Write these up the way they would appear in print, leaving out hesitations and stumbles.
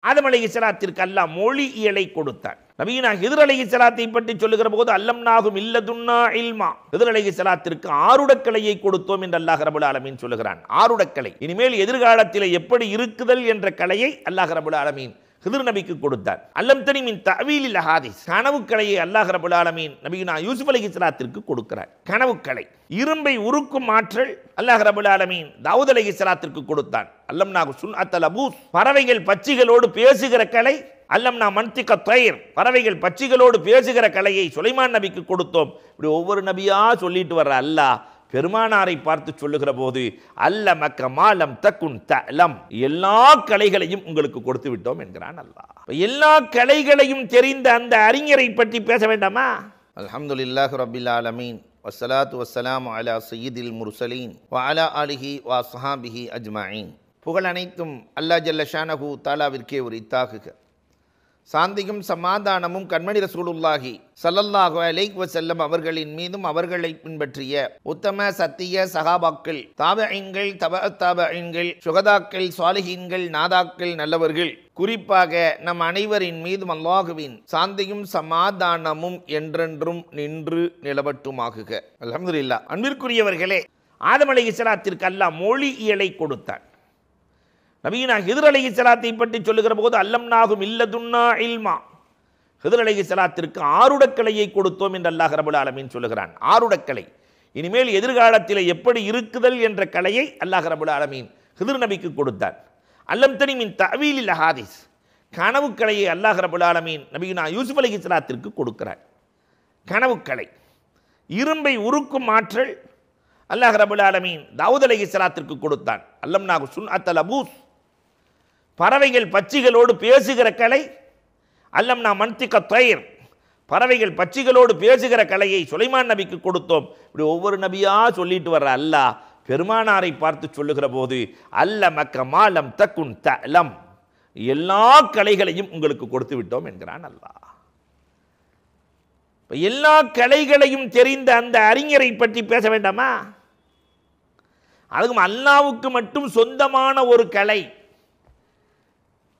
ஆதம் அலைஹிஸ்ஸலாத்திற்கு அல்லாஹ் மொழியியலை கொடுத்தான். நபியினா ஹிதர் அலைஹிஸ்ஸலாத்தை பற்றி சொல்லுகிற போது அல்லம்னாஹு மில்லதுன்னா இல்மா, ஹிதர் அலைஹிஸ்ஸலாத்திற்கு ஆருடக்கலையை கொடுத்தோம் என்று அல்லாஹ் ரப்பல் ஆலமீன் சொல்லுகிறான். ஆருடக்கலை இனிமேல் எதிர்காலத்தில் எப்படி இருக்குதல் என்ற கலையை அல்லாஹ் ரப்பல் ஆலமீன் ஹிதர் நபிக்கு கொடுத்தார். அல்லம் தனி மின் தஅவீலில் அஹாதீஸ், கனவுக்கலையை அல்லாஹ் ரப்பல் ஆலமீன் நபியினா யூசுப் அலைஹிஸ்ஸலாத்திற்கு கொடுக்கிறார். கனவுக்கலை, இரும்பை உருக்கும் ஆற்றல் அல்லாஹ் ரப்பல் ஆலமீன் தாவூத் அலைஹிஸ்ஸலாத்திற்கு கொடுத்தான். அல்லம்னாஹு சுன்அத்தல் லபூஸ், பறவைகள் பட்சிகளோடு பேசுகிற கலை. அல்லம்னா மன்திக தய்ர், பறவைகள் பட்சிகளோடு பேசுகிற கலையை சுலைமான் நபிக்கு கொடுத்தோம். இப்படி ஒவ்வொரு நபியா சொல்லிட்டு வர்ற அல்லாஹ் பெருமானாரை பார்த்து சொல்லுகிற போது அல்லமக்க மாலம் தக்குன் தஅலம், எல்லா கலைகளையும் உங்களுக்கு கொடுத்து விட்டோம் என்கிறான் அல்லாஹ். எல்லா கலைகளையும் தெரிந்த அந்த அறிஞரை பற்றி பேச வேண்டாமா? அல்ஹம்துலில்லாஹி ரப்பில் ஆலமீன் வஸ்ஸலாத்து வஸ்ஸலாமு அலா சய்யிதில் முர்சலீன் வ அலா ஆலிஹி வ அஸ்ஹாபிஹி அஜ்மஈன். புகழ் அனைத்தும் அல்லாஹ் ஜல்ல ஷானஹு தஆலாவிற்கே உரித்தாகுக. சாந்தியும் சமாதானமும் கண்மணி ரசூலுல்லாஹி ஸல்லல்லாஹு அலைஹி வஸல்லம் அவர்களின் மீதும் அவர்களை பின்பற்றிய உத்தம சத்திய சஹாபாக்கள், தாபிஈன்கள், தபஅத் தாபிஈன்கள், சுஹதாக்கள், சாலிஹீன்கள், நாதாக்கள், நல்லவர்கள், குறிப்பாக நம் அனைவரின் மீதும் அல்லாஹுவின் சாந்தியும் சமாதானமும் என்றென்றும் நின்று நிலவட்டுமாகுக. அல்ஹம்துலில்லாஹ். அன்பிற்குரியவர்களே, ஆதம் அலைஹிஸ்ஸலாத்திற்கு அல்லாஹ் மொழியியலை கொடுத்தான். நபியினா ஹிதர் அலைஹிஸ்ஸலாத்தை பற்றி சொல்லுகிற போது அல்லம்னாஹு மில்லதுன்னா இல்மா, ஹிதர் அலைஹிஸ்ஸலாத்திற்கு ஆருடக்கலையை கொடுத்தோம் என்று அல்லாஹ் ரப்பல் ஆலமீன் சொல்லுகிறான். ஆருடக்கலை இனிமேல் எதிர்காலத்தில் எப்படி இருக்குதல் என்ற கலையை அல்லாஹ் ரப்பல் ஆலமீன் ஹிதர் நபிக்கு கொடுத்தான். அல்லம் தனி மின் தஅவீலில் அஹாதீஸ், கனவுக்கலையை அல்லாஹ் ரப்பல் ஆலமீன் நபியினா யூசுப் அலைஹிஸ்ஸலாத்திற்கு கொடுக்கிறார். கனவுக்கலை, இரும்பை உருக்கும் ஆற்றல் அல்லாஹ் ரப்பல் ஆலமீன் தாவூத் அலைஹிஸ்ஸலாத்திற்கு கொடுத்தான். அல்லம்னாஹு சுன்அத்தல் லபூஸ், பறவைகள் பட்சிகளோடு பேசுகிற கலை. அல்லம்னா மன்திக தய்ர், பறவைகள் பட்சிகளோடு பேசுகிற கலையை சுலைமான் நபிக்கு கொடுத்தோம். இப்படி ஒவ்வொரு நபியா சொல்லிட்டு வர்ற அல்லாஹ் பெருமானாரை பார்த்து சொல்லுகிற போது அல்லமக்க மாலம் தக்குன் தஅலம், எல்லா கலைகளையும் உங்களுக்கு கொடுத்து விட்டோம் என்கிறான் அல்லாஹ். எல்லா கலைகளையும் தெரிந்த அந்த அறிஞரை பற்றி பேச வேண்டாமா? அதுவும் அல்லாஹ்வுக்கு மட்டும் சொந்தமான ஒரு கலை,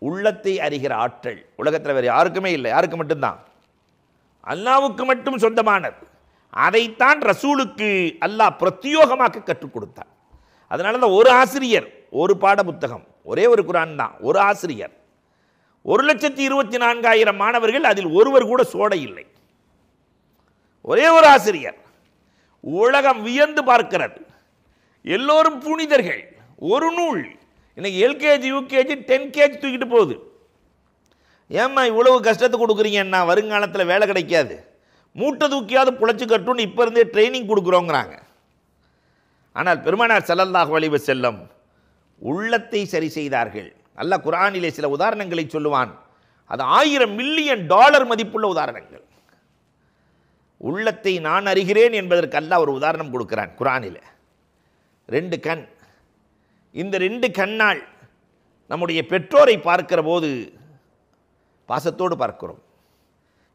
உள்ளத்தை அறிகிற ஆற்றல். உலகத்தில் வேறு யாருக்குமே இல்லை, யாருக்கு மட்டும்தான்? அல்லாஹ்வுக்கு மட்டும் சொந்தமானது. அதைத்தான் ரசூலுக்கு அல்லாஹ் பிரத்யோகமாக கற்றுக் கொடுத்தார். அதனால தான் ஒரு ஆசிரியர், ஒரு பாட புத்தகம், ஒரே ஒரு குர்ஆன் தான், ஒரு ஆசிரியர், 1,24,000 மாணவர்கள், அதில் ஒருவர் கூட சோடை இல்லை. ஒரே ஒரு ஆசிரியர், உலகம் வியந்து பார்க்கிறது. எல்லோரும் புனிதர்கள். ஒரு நூல் இன்னைக்கு எல்கேஜி யூகேஜி 10 kg தூக்கிட்டு போகுது. ஏம்மா இவ்வளவு கஷ்டத்தை கொடுக்குறீங்கன்னா வருங்காலத்தில் வேலை கிடைக்காது, மூட்டை தூக்கியாவது புழைச்சி கட்டுன்னு இப்போ இருந்தே ட்ரைனிங் கொடுக்குறோங்கிறாங்க. ஆனால் பெருமானார் ஸல்லல்லாஹு அலைஹி வஸல்லம் உள்ளத்தை சரி செய்தார்கள். அல்லாஹ் குர்ஆனிலே சில உதாரணங்களை சொல்லுவான். அது $1000 மில்லியன் மதிப்புள்ள உதாரணங்கள். உள்ளத்தை நான் அறிகிறேன் என்பதற்கு அல்லாஹ் ஒரு உதாரணம் கொடுக்கிறான் குர்ஆனில். 2 கண். இந்த 2 கண்ணால் நம்முடைய பெற்றோரை பார்க்கிற போது பாசத்தோடு பார்க்கிறோம்.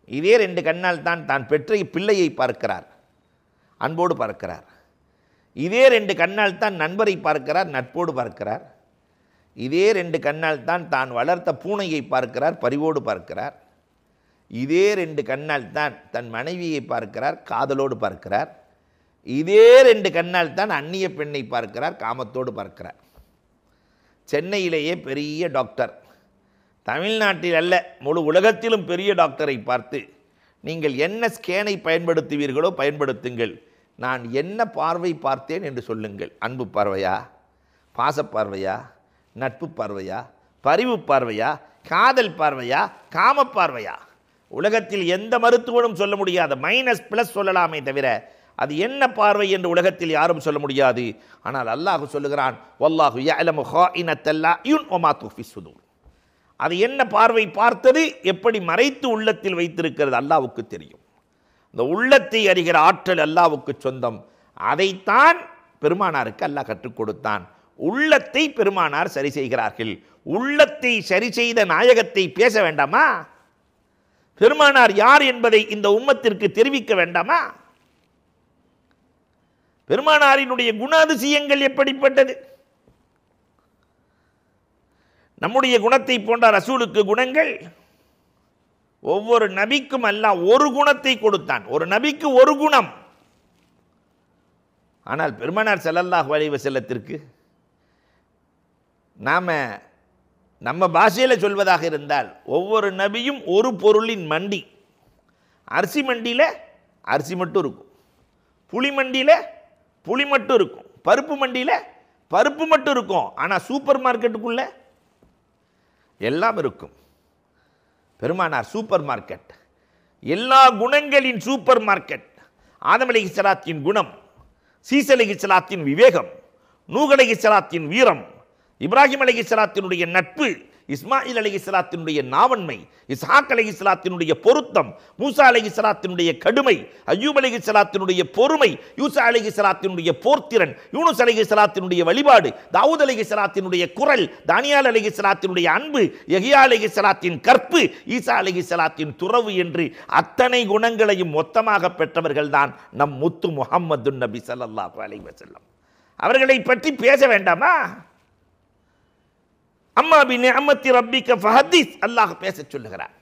இதே 2 கண்ணால் தான் தான் பெற்ற பிள்ளையை பார்க்கிறார், அன்போடு பார்க்கிறார். இதே 2 கண்ணால் தான் நண்பரை பார்க்கிறார், நட்போடு பார்க்கிறார். இதே 2 கண்ணால் தான் தான் வளர்த்த பூனையை பார்க்கிறார், பரிவோடு பார்க்கிறார். இதே 2 கண்ணால் தான் தன் மனைவியை பார்க்கிறார், காதலோடு பார்க்கிறார். இதே 2 கண்ணால் தான் அந்நிய பெண்ணை பார்க்கிறார், காமத்தோடு பார்க்கிறார். சென்னையிலேயே பெரிய டாக்டர், தமிழ்நாட்டில் அல்ல முழு உலகத்திலும் பெரிய டாக்டரை பார்த்து நீங்கள் என்ன ஸ்கேனை பயன்படுத்துவீர்களோ பயன்படுத்துங்கள், நான் என்ன பார்வை பார்த்தேன் என்று சொல்லுங்கள். அன்பு பார்வையா, பாச பார்வையா, நட்பு பார்வையா, பரிவு பார்வையா, காதல் பார்வையா, காம பார்வையா? உலகத்தில் எந்த மருத்துவனும் சொல்ல முடியாத -+ சொல்லலாமே தவிர அது என்ன பார்வை என்று உலகத்தில் யாரும் சொல்ல முடியாது. ஆனால் அல்லாஹ் சொல்லுகிறான், வல்லாஹு யஅலமு ஹாயினத்தல் அயுன் வ மா துஃபி ஸுதூர். அது என்ன பார்வை பார்த்தது, எப்படி மறைத்து உள்ளத்தில் வைத்திருக்கிறது அல்லாஹ்வுக்கு தெரியும். இந்த உள்ளத்தை அறிகிற ஆற்றல் அல்லாஹ்வுக்கு சொந்தம். அதைத்தான் பெருமானாருக்கு அல்லாஹ் கற்றுக் கொடுத்தான். உள்ளத்தை பெருமானார் சரி செய்கிறார்கள். உள்ளத்தை சரி செய்த நாயகத்தை பேச வேண்டாமா? பெருமானார் யார் என்பதை இந்த உம்மத்திற்கு தெரிவிக்க வேண்டாமா? பெருமானாரினுடைய குணாதிசயங்கள் எப்படிப்பட்டது? நம்முடைய குணத்தை போன்ற ரசூலுக்கு குணங்கள். ஒவ்வொரு நபிக்கும் அல்லாஹ் ஒரு குணத்தை கொடுத்தான். ஒரு நபிக்கு ஒரு குணம். ஆனால் பெருமானார் ஸல்லல்லாஹு அலைஹி வஸல்லத்திற்கு நம்ம பாஷையில் சொல்வதாக இருந்தால் ஒவ்வொரு நபியும் ஒரு பொருளின் மண்டி. அரிசி மண்டியில் அரிசி மட்டும் இருக்கும், புளி மண்டியில் புளி மட்டும் இருக்கும், பருப்பு மண்டியில் பருப்பு மட்டும் இருக்கும். ஆனால் சூப்பர் மார்க்கெட்டுக்குள்ள எல்லாம் இருக்கும். பெருமானார் சூப்பர் மார்க்கெட், எல்லா குணங்களின் சூப்பர் மார்க்கெட். ஆதம் அலைஹிஸ்ஸலாத்தின் குணம், சீஸ் அலைஹிஸ்ஸலாத்தின் விவேகம், நூஹ் அலைஹிஸ்ஸலாத்தின் வீரம், இப்ராஹிம் அலைஹிஸ்ஸலாத்தினுடைய நட்பு, இஸ்மாயில் அலைஹிஸ்ஸலாத்தினுடைய நாவன்மை, இஸ்ஹாக் அலைஹிஸ்ஸலாத்தினுடைய பொருத்தம், மூசா அலைஹிஸ்ஸலாத்தினுடைய கடுமை, அய்யூப் அலைஹிஸ்ஸலாத்தினுடைய பொறுமை, யூசா அலைஹிஸ்ஸலாத்தினுடைய போர்த்திறன், யூனுஸ் அலைஹிஸ்ஸலாத்தினுடைய வழிபாடு, தாவூத் அலைஹிஸ்ஸலாத்தினுடைய குரல், தானியால் அலைஹிஸ்ஸலாத்தினுடைய அன்பு, யஹ்யா அலைஹிஸ்ஸலாத்தின் கற்பு, ஈசா அலைஹிஸ்ஸலாத்தின் துறவு என்று அத்தனை குணங்களையும் மொத்தமாக பெற்றவர்கள் தான் நம் முத்து முஹம்மது நபி ஸல்லல்லாஹு அலைஹி வஸல்லம். அவர்களை பற்றி பேச வேண்டாமா? அம்மா பி நிஅமத்தி ரப்பிக ஃபஹதீஸ், அல்லாஹ் பேச சொல்லுகிறார்.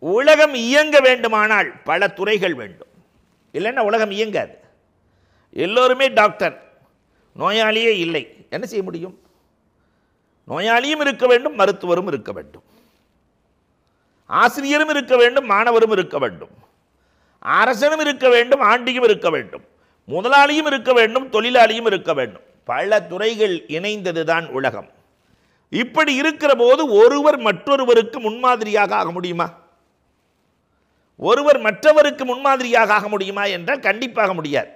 உலகம் இயங்க வேண்டுமானால் பல துறைகள் வேண்டும், இல்லைன்னா உலகம் இயங்காது. எல்லோருமே டாக்டர், நோயாளியே இல்லை, என்ன செய்ய முடியும்? நோயாளியும் இருக்க வேண்டும், மருத்துவரும் இருக்க வேண்டும், ஆசிரியரும் இருக்க வேண்டும், மாணவரும் இருக்க வேண்டும், அரசனும் இருக்க வேண்டும், ஆண்டியும் இருக்க வேண்டும், முதலாளியும் இருக்க வேண்டும், தொழிலாளியும் இருக்க வேண்டும். பல துறைகள் இணைந்ததுதான் உலகம். இப்படி இருக்கிற போது ஒருவர் மற்றொருவருக்கு முன்மாதிரியாக ஆக முடியுமா? ஒருவர் மற்றவருக்கு முன்மாதிரியாக ஆக முடியுமா என்றால் கண்டிப்பாக முடியாது.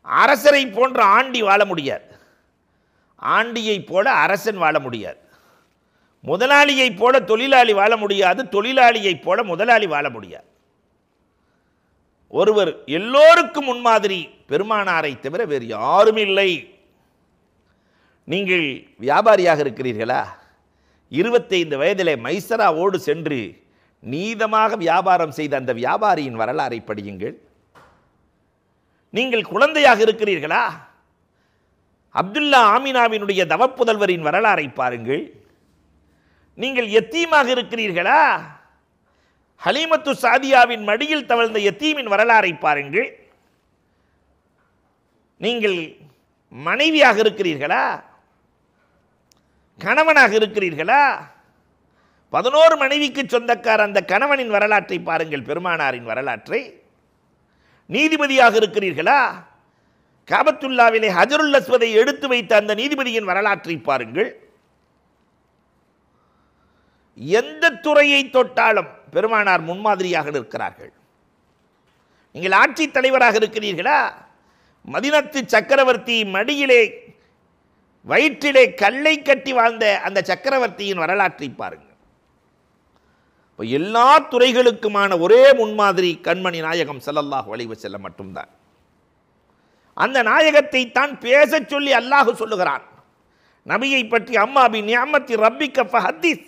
அரசரை போன்ற ஆண்டி வாழ முடியாது, ஆண்டியை போல அரசன் வாழ முடியாது, முதலாளியை போல தொழிலாளி வாழ முடியாது, தொழிலாளியை போல முதலாளி வாழ முடியாது. ஒருவர் எல்லோருக்கும் முன்மாதிரி பெருமானாரை தவிர வேறு யாரும் இல்லை. நீங்கள் வியாபாரியாக இருக்கிறீர்களா? 25 வயதிலே மைசராவோடு சென்று நீதமாக வியாபாரம் செய்த அந்த வியாபாரியின் வரலாறை படியுங்கள். நீங்கள் குழந்தையாக இருக்கிறீர்களா? அப்துல்லா ஆமினாவினுடைய தவப்புதல்வரின் வரலாறை பாருங்கள். நீங்கள் எத்தீமாக இருக்கிறீர்களா? ஹலீமத்து சாதியாவின் மடியில் தவழ்ந்த எத்தீமின் வரலாறை பாருங்கள். நீங்கள் மனைவியாக இருக்கிறீர்களா? கணவனாக இருக்கிறீர்களா? 11 மனைவிக்கு சொந்தக்கார அந்த கணவனின் வரலாற்றை பாருங்கள், பெருமானாரின் வரலாற்றை. நீதிபதியாக இருக்கிறீர்களா? காபத்துல்லாவிலே ஹஜருல் அஸ்வதை எடுத்து வைத்த அந்த நீதிபதியின் வரலாற்றை பாருங்கள். எந்த துறையை தொட்டாலும் பெருமானார் முன்மாதிரியாக இருக்கிறார்கள். நீங்கள் ஆட்சி தலைவராக இருக்கிறீர்களா? மதினத்து சக்கரவர்த்தி மடியிலே வயிற்றிலே கல்லை கட்டி வாழ்ந்த அந்த சக்கரவர்த்தியின் வரலாற்றை பாருங்கள். எல்லா துறைகளுக்குமான ஒரே முன்மாதிரி கண்மணி நாயகம் ஸல்லல்லாஹு அலைஹி வஸல்லம் மட்டும்தான். அந்த நாயகத்தை தான் பேச சொல்லி அல்லாஹ் சொல்லுகிறான். நபியை பற்றி அம்மா பி நிஅமத்தி ரப்பிக ஃபஹதீஸ்,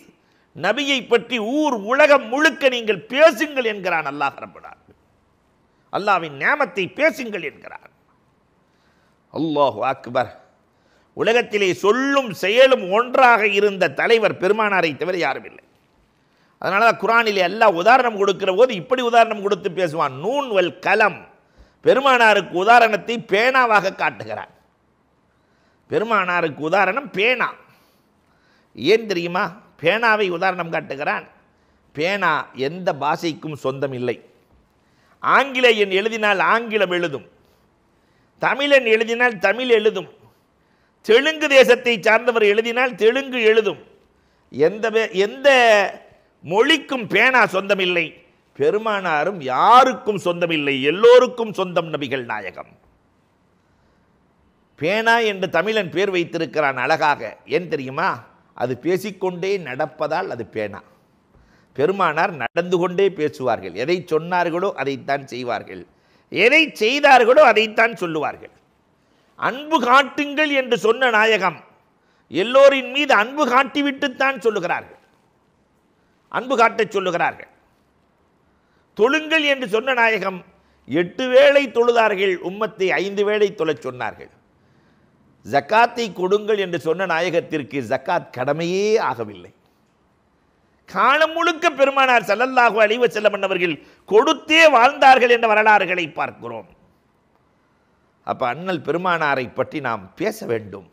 நபியை பற்றி ஊர் உலகம் முழுக்க நீங்கள் பேசுங்கள் என்கிறான் அல்லாஹ் ரப்பல் ஆலமீன். அல்லாஹ்வின் நியாமத்தை பேசுங்கள் என்கிறான். அல்லாஹு அக்பர். உலகத்திலே சொல்லும் செயலும் ஒன்றாக இருந்த தலைவர் பெருமானாரை தவிர யாரும் இல்லை. அதனால தான் குர்ஆனிலே அல்லாஹ் உதாரணம் கொடுக்கிற போது இப்படி உதாரணம் கொடுத்து பேசுவான். நூன் வல் கலம், பெருமானாருக்கு உதாரணத்தை பேனாவாக காட்டுகிறான். பெருமானாருக்கு உதாரணம் பேனா. ஏன் தெரியுமா? பேனாவை உதாரணம் காட்டுகிறான். பேனா எந்த பாஷைக்கும் சொந்தம் இல்லை. ஆங்கிலேயன் எழுதினால் ஆங்கிலம் எழுதும், தமிழன் எழுதினால் தமிழ் எழுதும், தெலுங்கு தேசத்தை சார்ந்தவர் எழுதினால் தெலுங்கு எழுதும். எந்த மொழிக்கும் பேனா சொந்தமில்லை. பெருமானாரும் யாருக்கும் சொந்தமில்லை, எல்லோருக்கும் சொந்தம் நபிகள் நாயகம். பேனா என்று தமிழன் பேர் வைத்திருக்கிறான் அழகாக. ஏன் தெரியுமா? அது பேசிக்கொண்டே நடப்பதால் அது பேனா. பெருமானார் நடந்து கொண்டே பேசுவார்கள். எதை சொன்னார்களோ அதைத்தான் செய்வார்கள், எதை செய்தார்களோ அதைத்தான் சொல்லுவார்கள். அன்பு காட்டுங்கள் என்று சொன்ன நாயகம் எல்லோரின் மீது அன்பு காட்டிவிட்டுத்தான் சொல்லுகிறார்கள், அன்பு காட்டச் சொல்லுகிறார்கள். தொழுங்கள் என்று சொன்ன நாயகம் 8 வேளை தொழுதார்கள், உம்மத்தை 5 வேளை தொழச் சொன்னார்கள். ஜக்காத்தை கொடுங்கள் என்று சொன்ன நாயகத்திற்கு ஜக்காத் கடமையே ஆகவில்லை. காலம் முழுக்க பெருமானார் ஸல்லல்லாஹு அலைஹி வஸல்லம் அவர்கள் கொடுத்தே வாழ்ந்தார்கள் என்ற வரலாறுகளை பார்க்கிறோம். அப்ப அண்ணல் பெருமானாரை பற்றி நாம் பேச வேண்டும்.